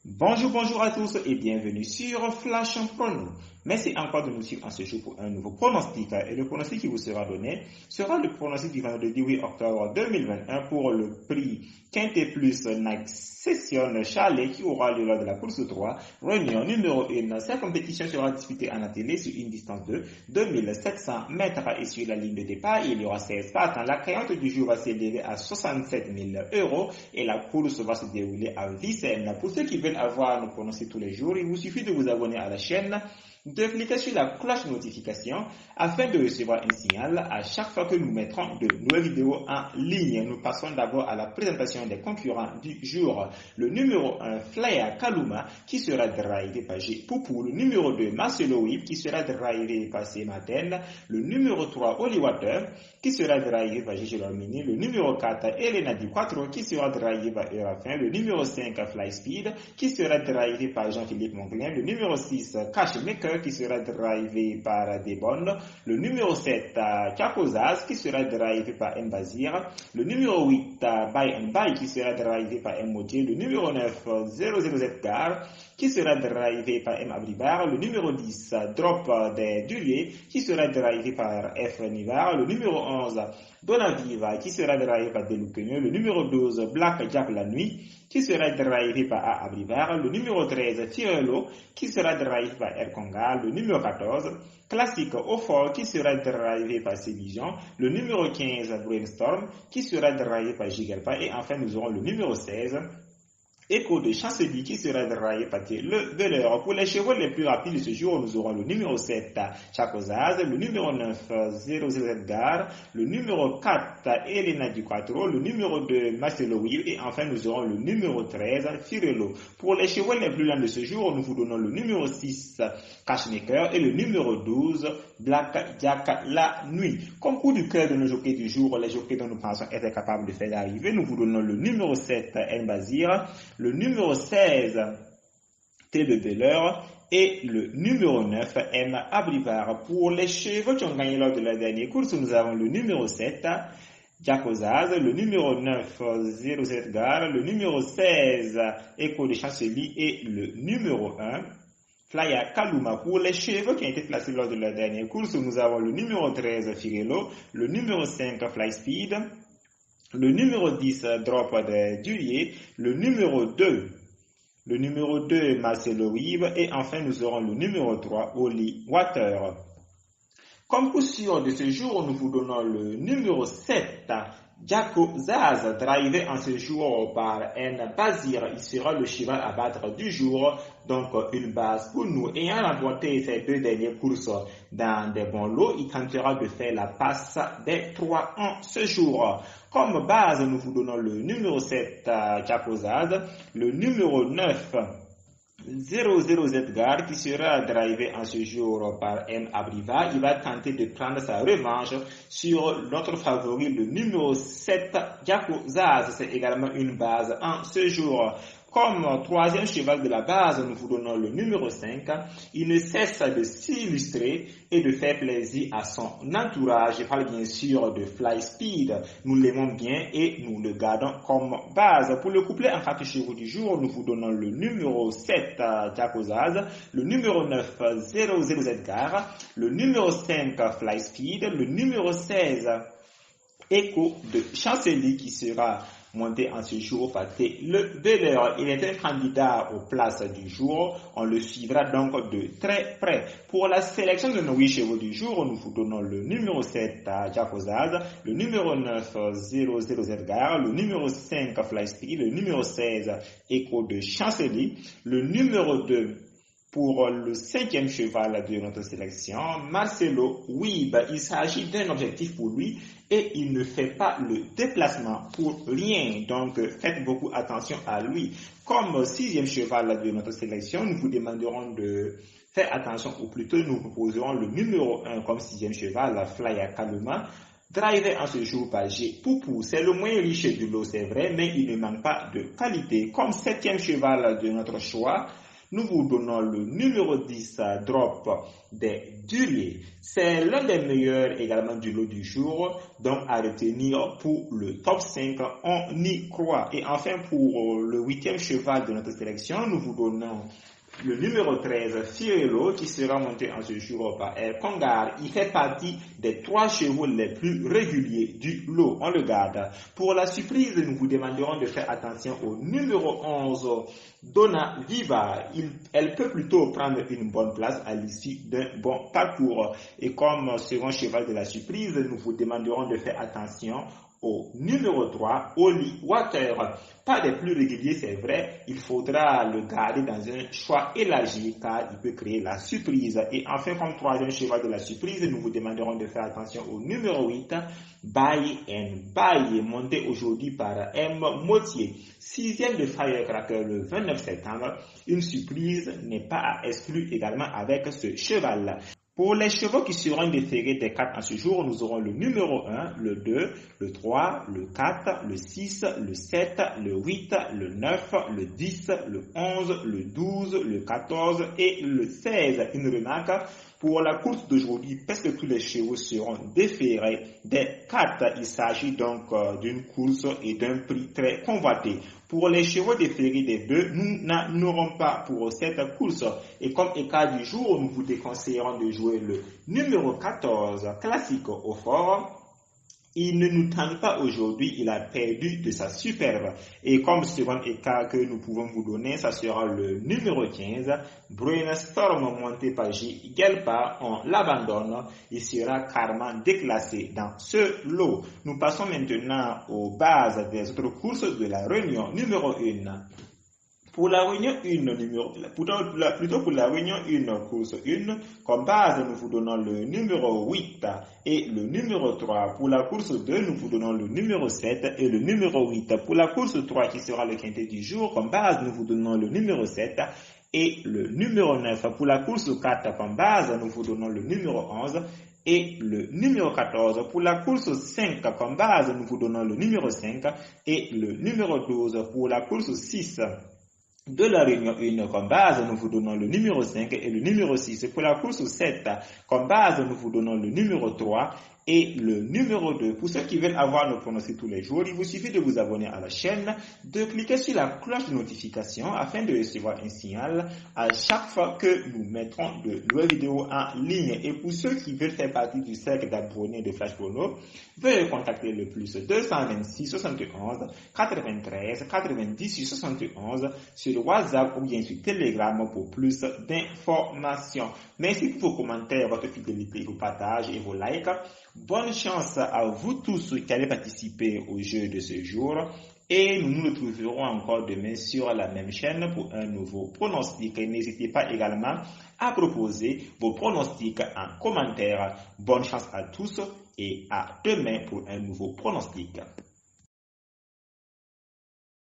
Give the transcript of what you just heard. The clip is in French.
Bonjour à tous et bienvenue sur Flash Prono. Merci encore de nous suivre en ce jour pour un nouveau pronostic. Et le pronostic qui vous sera donné sera le pronostic du vendredi 8 octobre 2021 pour le prix Quintet Plus Night Session Chalet qui aura lieu lors de la course 3, réunion numéro 1. Cette compétition sera disputée en attelé sur une distance de 2700 mètres et sur la ligne de départ, il y aura 16 partants. La créante du jour va s'élever à 67 000 euros et la course va se dérouler à Vincennes. Pour ceux qui veulent avoir nos pronostics tous les jours, il vous suffit de vous abonner à la chaîne, de cliquer sur la cloche de notification afin de recevoir un signal à chaque fois que nous mettrons de nouvelles vidéos en ligne. Nous passons d'abord à la présentation des concurrents du jour. Le numéro 1, Flyer Kaluma, qui sera drivé par G. Poupou. Le numéro 2, Marcelo Whip, qui sera drivé par C. Martin. Le numéro 3, Holy Water, qui sera drivé par Gigi Lormini. Le numéro 4, Elena Di Quattro, qui sera drivé par Eurafin. Le numéro 5, Fly Speed, qui sera drivé par Jean-Philippe Monglin. Le numéro 6, Cash Maker, qui sera drivé par Desbonnes. Le numéro 7, Chakozaz, qui sera drivé par Mbazir. Le numéro 8, Buy Buy, qui sera drivé par M. Modier. Le numéro 9, 00Z Gar, qui sera drivé par M. Abribar. Le numéro 10, Drop des Durier, qui sera drivé par F. Nivar. Le numéro 11, Donaviva, qui sera drivé par Deluquenio. Le numéro 12, Black Jack la nuit, qui sera drivé par A. Abribar. Le numéro 13, Tirello, qui sera drivé par R. Conga. Le numéro 14, Classique au fort, qui sera drivé par Sévision. Le numéro 15, Brainstorm, qui sera drivé par Gigalpa. Et enfin, nous aurons le numéro 16, Écho de Chancelier, qui sera drivé par le Veleur. Pour les chevaux les plus rapides de ce jour, nous aurons le numéro 7, Chakozaz, le numéro 9, 00 Edgar, le numéro 4, Elena Di Quattro, le numéro 2, Marcelo Will, et enfin nous aurons le numéro 13, Firello. Pour les chevaux les plus lents de ce jour, nous vous donnons le numéro 6, Cashmaker, et le numéro 12, Black Jack la nuit. Comme coup du cœur de nos jockeys du jour, les jockeys dont nous pensons être capables de faire arriver, nous vous donnons le numéro 7, Mbazir, le numéro 16, T de Belleur, et le numéro 9, M. Abrivar. Pour les chevaux qui ont gagné lors de la dernière course, nous avons le numéro 7, Jacozaz, le numéro 9, 07 Gare, le numéro 16, Écho de Chancelier, et le numéro 1, Flyer Kaluma. Pour les chevaux qui ont été placés lors de la dernière course, nous avons le numéro 13, Firello, le numéro 5, Fly Speed, le numéro 10, Drop de Durier, le numéro 2, Marcelo Wib, et enfin nous aurons le numéro 3, Holy Water. Comme coup sûr de ce jour, nous vous donnons le numéro 7, Jaco Zaz, drivé en ce jour par N. Bazir. Il sera le cheval à battre du jour, donc une base pour nous. Ayant remporté ses 2 dernières courses dans des bons lots, il tentera de faire la passe des 3 en ce jour. Comme base, nous vous donnons le numéro 7, Jaco Zaz, le numéro 9, 00 Edgar, qui sera drivé en ce jour par M. Abriva. Il va tenter de prendre sa revanche sur notre favori, le numéro 7, Jaco Zaz. C'est également une base en ce jour. Comme troisième cheval de la base, nous vous donnons le numéro 5. Il ne cesse de s'illustrer et de faire plaisir à son entourage. Je parle bien sûr de Fly Speed. Nous l'aimons bien et nous le gardons comme base. Pour le couplet en 4 chevaux du jour, nous vous donnons le numéro 7, Jacozaz, le numéro 9, 00 Edgar, le numéro 5, Fly Speed, le numéro 16, Écho de Chancelier, qui sera monté en ce jour par le Belleur. Il est un candidat aux places du jour. On le suivra donc de très près. Pour la sélection de nos 8 chevaux du jour, nous vous donnons le numéro 7, Jacozaz, le numéro 9, 00 Edgar, le numéro 5, Fly Speed, le numéro 16, Écho de Chancelier, le numéro 2, pour le 5e cheval de notre sélection, Marcelo Wib. Il s'agit d'un objectif pour lui et il ne fait pas le déplacement pour rien. Donc, faites beaucoup attention à lui. Comme 6e cheval de notre sélection, nous vous demanderons de faire attention, ou plutôt nous proposerons le numéro 1 comme 6e cheval, la Flyer Kaluma, drivé en ce jour par G. Poupou. C'est le moins riche du lot, c'est vrai, mais il ne manque pas de qualité. Comme 7e cheval de notre choix, Nous vous donnons le numéro 10, Drop des Duriers. C'est l'un des meilleurs également du lot du jour, donc à retenir pour le top 5, on y croit. Et enfin, pour le 8e cheval de notre sélection, nous vous donnons le numéro 13, Fiorello, qui sera monté en ce jour par El Congar. Il fait partie des 3 chevaux les plus réguliers du lot. On le garde. Pour la surprise, nous vous demanderons de faire attention au numéro 11, Donna Viva. Elle peut plutôt prendre une bonne place à l'issue d'un bon parcours. Et comme second cheval de la surprise, nous vous demanderons de faire attention au numéro 3, Oli Water. Pas des plus réguliers, c'est vrai, il faudra le garder dans un choix élargi car il peut créer la surprise. Et enfin, comme troisième cheval de la surprise, nous vous demanderons de faire attention au numéro 8, Buy and Buy, monté aujourd'hui par M. Motier. 6e de Firecracker le 29 septembre. Une surprise n'est pas à exclure également avec ce cheval. Pour les chevaux qui seront déférés des 4 en ce jour, nous aurons le numéro 1, le 2, le 3, le 4, le 6, le 7, le 8, le 9, le 10, le 11, le 12, le 14 et le 16. Une remarque, pour la course d'aujourd'hui, presque tous les chevaux seront déférés des 4. Il s'agit donc d'une course et d'un prix très convoité. Pour les chevaux déférés des 2, nous n'en aurons pas pour cette course. Et comme écart du jour, nous vous déconseillerons de jouer le numéro 14, classique au fort. Il ne nous tente pas aujourd'hui, il a perdu de sa superbe. Et comme second écart que nous pouvons vous donner, ça sera le numéro 15, Brainstorm, monté par J. Gelpa. On l'abandonne, il sera carrément déclassé dans ce lot. Nous passons maintenant aux bases des autres courses de la réunion numéro 1. Pour la réunion 1, plutôt pour la réunion 1, course 1, comme base, nous vous donnons le numéro 8 et le numéro 3. Pour la course 2, nous vous donnons le numéro 7 et le numéro 8. Pour la course 3, qui sera le quintet du jour, comme base, nous vous donnons le numéro 7 et le numéro 9. Pour la course 4, comme base, nous vous donnons le numéro 11 et le numéro 14. Pour la course 5, comme base, nous vous donnons le numéro 5 et le numéro 12. Pour la course 6, de la réunion 1, comme base, nous vous donnons le numéro 5 et le numéro 6. Pour la course 7, comme base, nous vous donnons le numéro 3 et le numéro 2. Pour ceux qui veulent avoir nos pronostics tous les jours, il vous suffit de vous abonner à la chaîne, de cliquer sur la cloche de notification afin de recevoir un signal à chaque fois que nous mettrons de nouvelles vidéos en ligne. Et pour ceux qui veulent faire partie du cercle d'abonnés de Flash Prono, veuillez contacter le plus 226 71 93 90 71 sur WhatsApp ou bien sur Telegram pour plus d'informations. Merci pour vos commentaires, votre fidélité, vos partages et vos likes. Bonne chance à vous tous qui allez participer au jeu de ce jour. Et nous nous retrouverons encore demain sur la même chaîne pour un nouveau pronostic. N'hésitez pas également à proposer vos pronostics en commentaire. Bonne chance à tous et à demain pour un nouveau pronostic.